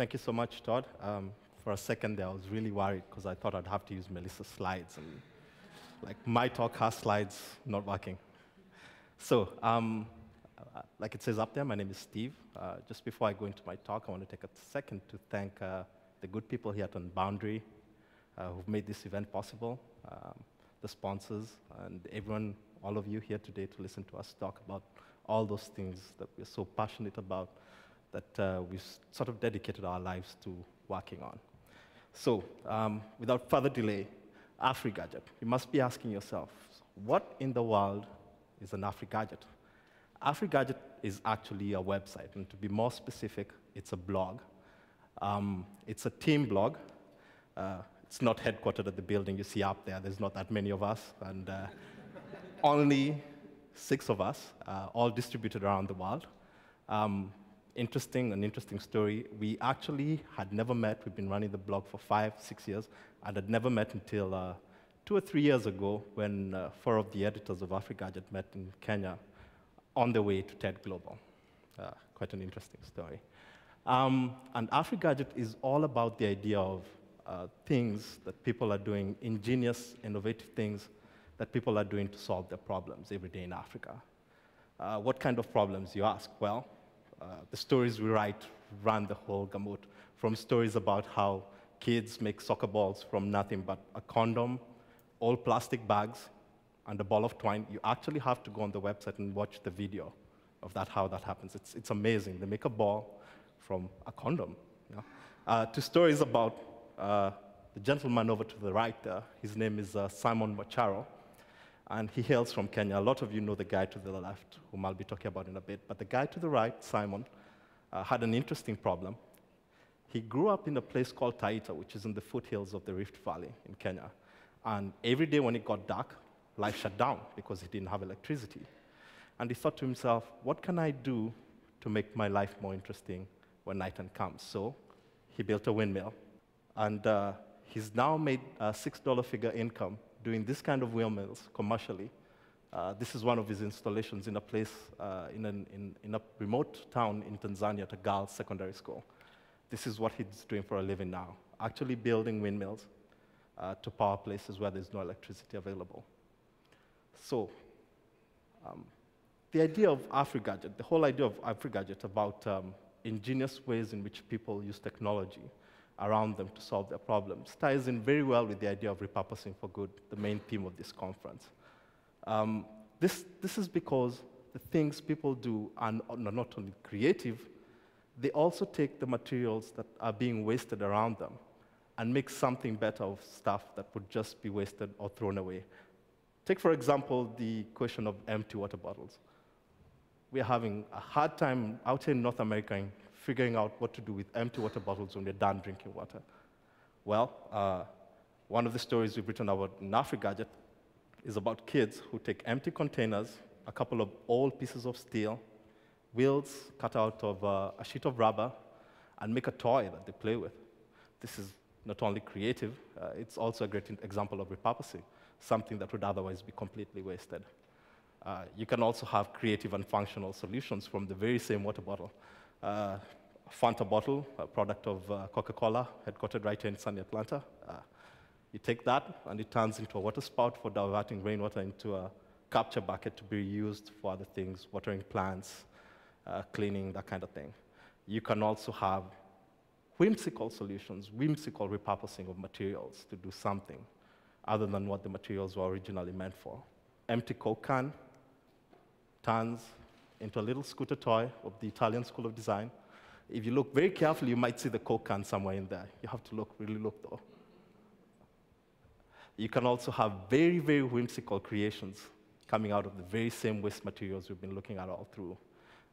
Thank you so much, Todd. For a second there, I was really worried because I thought I'd have to use Melissa's slides, and like my talk has slides not working. So, like it says up there, my name is Steve. Just before I go into my talk, I want to take a second to thank the good people here at Unboundary who've made this event possible, the sponsors, and everyone, all of you here today to listen to us talk about all those things that we're so passionate about, that we've sort of dedicated our lives to working on. So, without further delay, AfriGadget. You must be asking yourself, what in the world is an AfriGadget? AfriGadget is actually a website, and to be more specific, it's a blog. It's a team blog. It's not headquartered at the building you see up there. There's not that many of us, and only 6 of us, all distributed around the world. An interesting story. We actually had never met. We've been running the blog for 5, 6 years, and had never met until 2 or 3 years ago when 4 of the editors of AfriGadget met in Kenya on the way to TED Global. Quite an interesting story. And AfriGadget is all about the idea of things that people are doing, ingenious, innovative things that people are doing to solve their problems every day in Africa. What kind of problems, you ask? Well, the stories we write run the whole gamut, from stories about how kids make soccer balls from nothing but a condom, old plastic bags, and a ball of twine. You actually have to go on the website and watch the video of that, how that happens. It's amazing. They make a ball from a condom. You know? To stories about the gentleman over to the right there. His name is Simon Wacharo, and he hails from Kenya. A lot of you know the guy to the left, whom I'll be talking about in a bit. But the guy to the right, Simon, had an interesting problem. He grew up in a place called Taita, which is in the foothills of the Rift Valley in Kenya. And every day when it got dark, life shut down because he didn't have electricity. And he thought to himself, what can I do to make my life more interesting when nighttime comes? So he built a windmill. And he's now made a $6 figure income doing this kind of windmills commercially. This is one of his installations in a place, in a remote town in Tanzania at a girls' secondary school. This is what he's doing for a living now, actually building windmills to power places where there's no electricity available. So the idea of AfriGadget, the whole idea of AfriGadget about ingenious ways in which people use technology around them to solve their problems ties in very well with the idea of repurposing for good, the main theme of this conference. This is because the things people do are not only creative, they also take the materials that are being wasted around them and make something better of stuff that would just be wasted or thrown away. Take, for example, the question of empty water bottles. We're having a hard time out here in North America in figuring out what to do with empty water bottles when we're done drinking water. Well, one of the stories we've written about in AfriGadget is about kids who take empty containers, a couple of old pieces of steel, wheels cut out of a sheet of rubber, and make a toy that they play with. This is not only creative, it's also a great example of repurposing, something that would otherwise be completely wasted. You can also have creative and functional solutions from the very same water bottle. Fanta bottle, a product of Coca-Cola, headquartered right here in sunny Atlanta. You take that, and it turns into a water spout for diverting rainwater into a capture bucket to be used for other things, watering plants, cleaning, that kind of thing. You can also have whimsical solutions, whimsical repurposing of materials to do something other than what the materials were originally meant for. Empty Coke can turns into a little scooter toy of the Italian School of Design. If you look very carefully, you might see the Coke can somewhere in there. You have to really look, though. You can also have very, very whimsical creations coming out of the very same waste materials we've been looking at all through.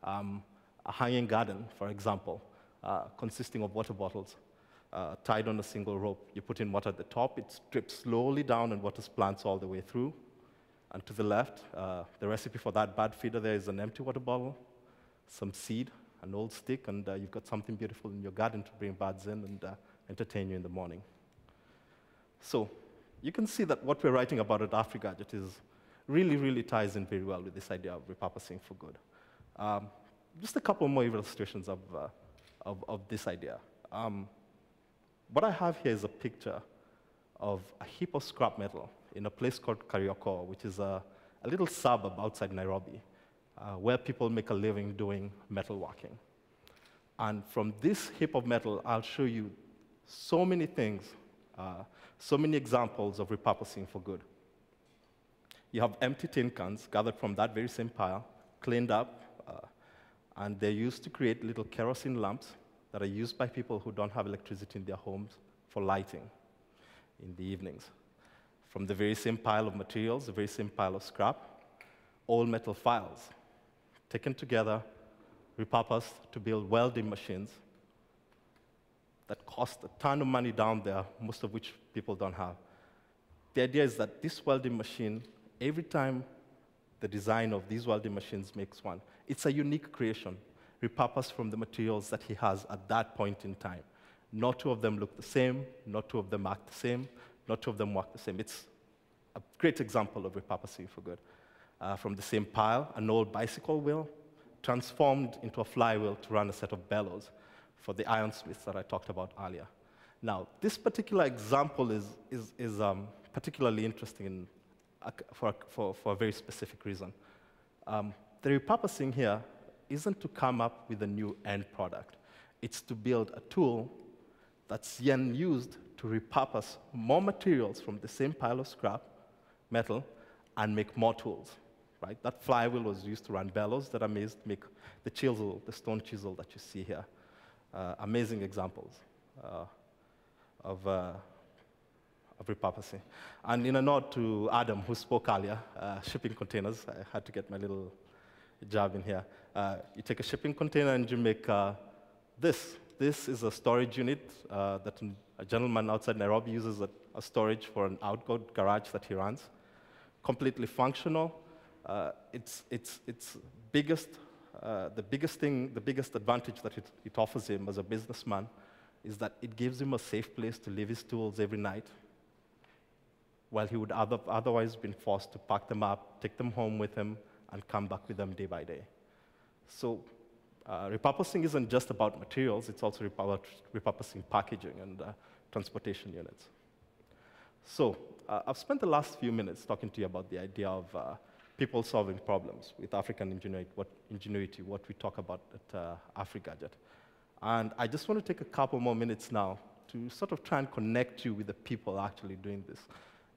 A hanging garden, for example, consisting of water bottles tied on a single rope. You put in water at the top, it drips slowly down and waters plants all the way through. And to the left, the recipe for that bad feeder there is an empty water bottle, some seed, an old stick, and you've got something beautiful in your garden to bring birds in and entertain you in the morning. So you can see that what we're writing about at AfriGadget is really ties in very well with this idea of repurposing for good. Just a couple more illustrations of this idea. What I have here is a picture of a heap of scrap metal in a place called Kariokor, which is a little suburb outside Nairobi, where people make a living doing metalworking. And from this heap of metal, I'll show you so many things, so many examples of repurposing for good. You have empty tin cans gathered from that very same pile, cleaned up, and they're used to create little kerosene lamps that are used by people who don't have electricity in their homes for lighting in the evenings. From the very same pile of materials, the very same pile of scrap, old metal files, taken together, repurposed to build welding machines that cost a ton of money down there, most of which people don't have. The idea is that this welding machine, every time the design of these welding machines makes one, it's a unique creation, repurposed from the materials that he has at that point in time. Not two of them look the same, not two of them act the same, not two of them work the same. It's a great example of repurposing for good. From the same pile, an old bicycle wheel transformed into a flywheel to run a set of bellows for the ironsmiths that I talked about earlier. Now, this particular example is particularly interesting for a very specific reason. The repurposing here isn't to come up with a new end product. It's to build a tool that's then used to repurpose more materials from the same pile of scrap metal and make more tools. Right? That flywheel was used to run bellows that are made to make the chisel, the stone chisel that you see here. Amazing examples of repurposing. And in a nod to Adam, who spoke earlier, shipping containers, I had to get my little jab in here. You take a shipping container and you make this. This is a storage unit that a gentleman outside Nairobi uses a storage for an outgoing garage that he runs. Completely functional. The biggest advantage that it offers him as a businessman is that it gives him a safe place to leave his tools every night, while he would otherwise been forced to pack them up, take them home with him, and come back with them day by day. So repurposing isn't just about materials, it's also about repurposing packaging and transportation units. So I've spent the last few minutes talking to you about the idea of people solving problems with African ingenuity, what we talk about at AfriGadget. And I just want to take a couple more minutes now to sort of try and connect you with the people actually doing this.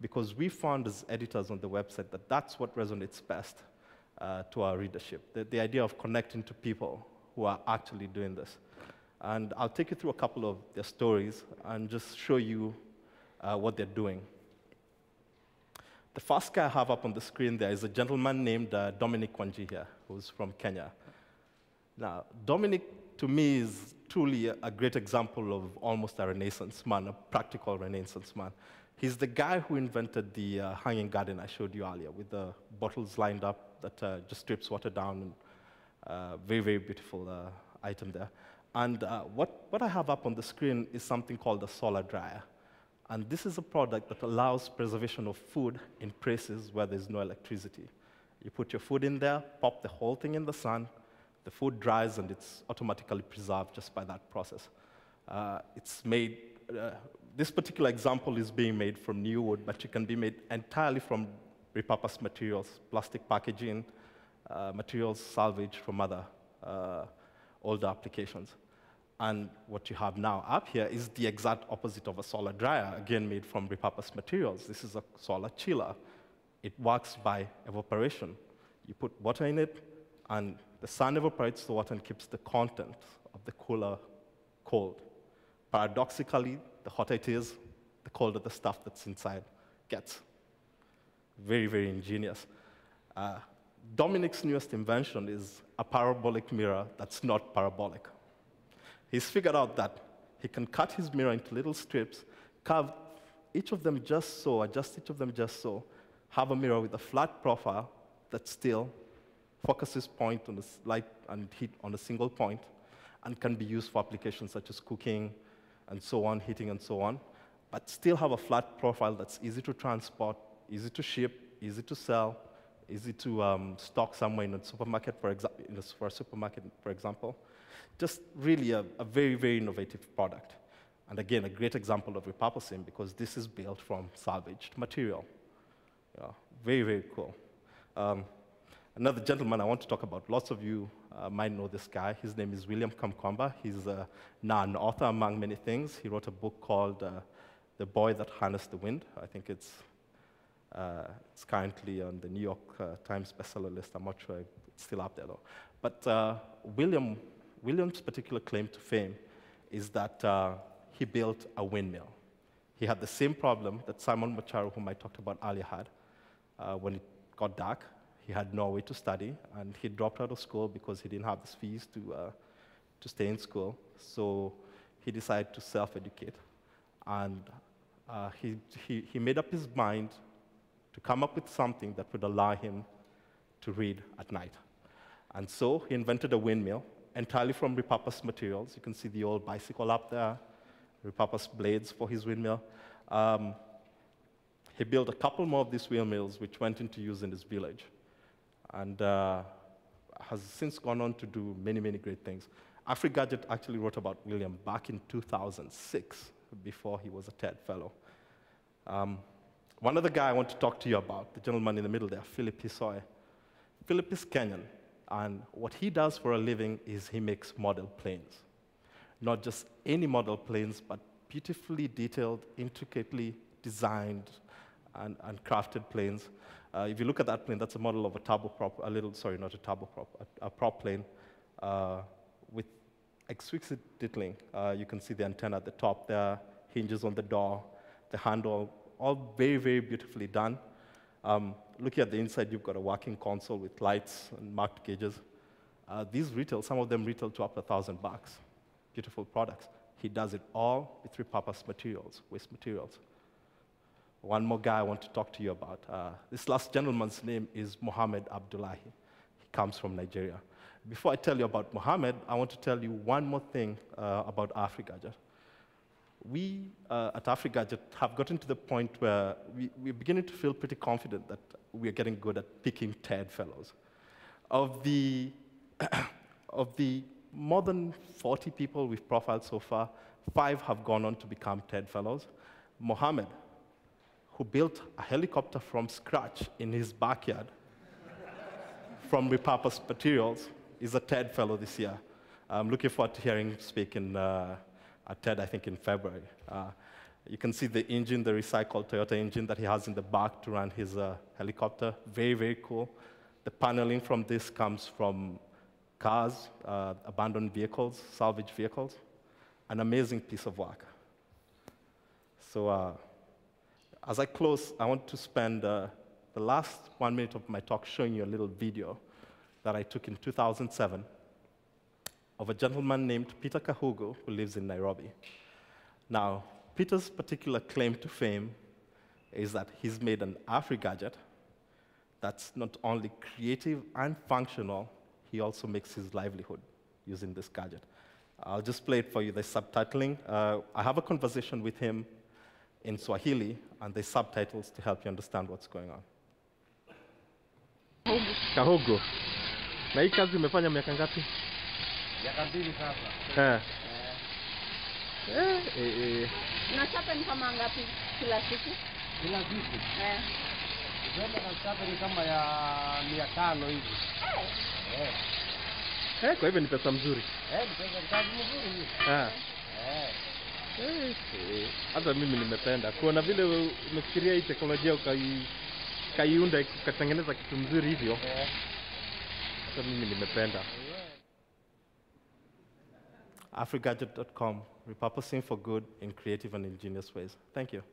Because we found as editors on the website that that's what resonates best to our readership, the idea of connecting to people who are actually doing this. And I'll take you through a couple of their stories and just show you what they're doing. The first guy I have up on the screen there is a gentleman named Dominic Wanjihia, who's from Kenya. Now, Dominic, to me, is truly a great example of almost a Renaissance man, a practical Renaissance man. He's the guy who invented the hanging garden I showed you earlier, with the bottles lined up that just drips water down. And, very, very beautiful item there. And what I have up on the screen is something called a solar dryer. And this is a product that allows preservation of food in places where there's no electricity. You put your food in there, pop the whole thing in the sun, the food dries, and it's automatically preserved just by that process. It's made, this particular example is being made from new wood, but it can be made entirely from repurposed materials, plastic packaging, materials salvaged from other older applications. And what you have now up here is the exact opposite of a solar dryer, again made from repurposed materials. This is a solar chiller. It works by evaporation. You put water in it, and the sun evaporates the water and keeps the content of the cooler cold. Paradoxically, the hotter it is, the colder the stuff that's inside gets. Very, very ingenious. Dominic's newest invention is a parabolic mirror that's not parabolic. He's figured out that he can cut his mirror into little strips, carve each of them just so, adjust each of them just so, have a mirror with a flat profile that still focuses point on the light and heat on a single point, and can be used for applications such as cooking and so on, heating and so on, but still have a flat profile that's easy to transport, easy to ship, easy to sell, easy to stock somewhere in a supermarket, for a supermarket, for example. Just really a very, very innovative product. And again, a great example of repurposing because this is built from salvaged material. Yeah, very, very cool. Another gentleman I want to talk about, lots of you might know this guy. His name is William Kamkwamba. He's now an author among many things. He wrote a book called The Boy That Harnessed the Wind. I think it's currently on the New York Times bestseller list. I'm not sure it's still up there, though. But William's particular claim to fame is that he built a windmill. He had the same problem that Simon Macharo, whom I talked about earlier, had when it got dark. He had no way to study, and he dropped out of school because he didn't have the fees to stay in school. So he decided to self-educate, and he made up his mind to come up with something that would allow him to read at night. And so he invented a windmill entirely from repurposed materials. You can see the old bicycle up there, repurposed blades for his windmill. He built a couple more of these windmills which went into use in his village, and has since gone on to do many, many great things. AfriGadget actually wrote about William back in 2006, before he was a TED fellow. One other guy I want to talk to you about, the gentleman in the middle there, Philip Isohe. Philip is Kenyan, and what he does for a living is he makes model planes. Not just any model planes, but beautifully detailed, intricately designed, and crafted planes. If you look at that plane, that's a model of a turboprop, not a turboprop, a prop plane with exquisite detailing. You can see the antenna at the top there, hinges on the door, the handle, all very, very beautifully done. Looking at the inside, you've got a working console with lights and marked gauges. These retail, some of them retail to up to $1,000. Beautiful products. He does it all with repurposed materials, waste materials. One more guy I want to talk to you about. This last gentleman's name is Mubarak Abdullahi. He comes from Nigeria. Before I tell you about Muhammad, I want to tell you one more thing about AfriGadget. We at AfriGadget have gotten to the point where we're beginning to feel pretty confident that we're getting good at picking TED fellows. Of the more than 40 people we've profiled so far, 5 have gone on to become TED fellows. Mohammed, who built a helicopter from scratch in his backyard from repurposed materials, is a TED fellow this year. I'm looking forward to hearing him speak at TED, I think, in February. You can see the engine, the recycled Toyota engine that he has in the back to run his helicopter. Very, very cool. The paneling from this comes from cars, abandoned vehicles, salvage vehicles. An amazing piece of work. So as I close, I want to spend the last 1 minute of my talk showing you a little video that I took in 2007 of a gentleman named Peter Kahugo, who lives in Nairobi. Now, Peter's particular claim to fame is that he's made an AfriGadget that's not only creative and functional, he also makes his livelihood using this gadget. I'll just play it for you, the subtitling. I have a conversation with him in Swahili, and there's subtitles to help you understand what's going on. Kahugo, na hii kazi umefanya miaka ngapi? Miaka 2 sasa. Unachapa ni kama ngapi kila siku? Kila siku? Zenda nachapa ni kama ya 500 hivi. Kwa hivyo ni pesa mzuri. Ni pesa kazi mzuri. Hata mimi nimependa kuona vile umefikiria hii teknolojia ukaiunda ukatengeneza kitu mzuri hivyo. Hata mimi nimependa. AfriGadget.com, repurposing for good in creative and ingenious ways. Thank you.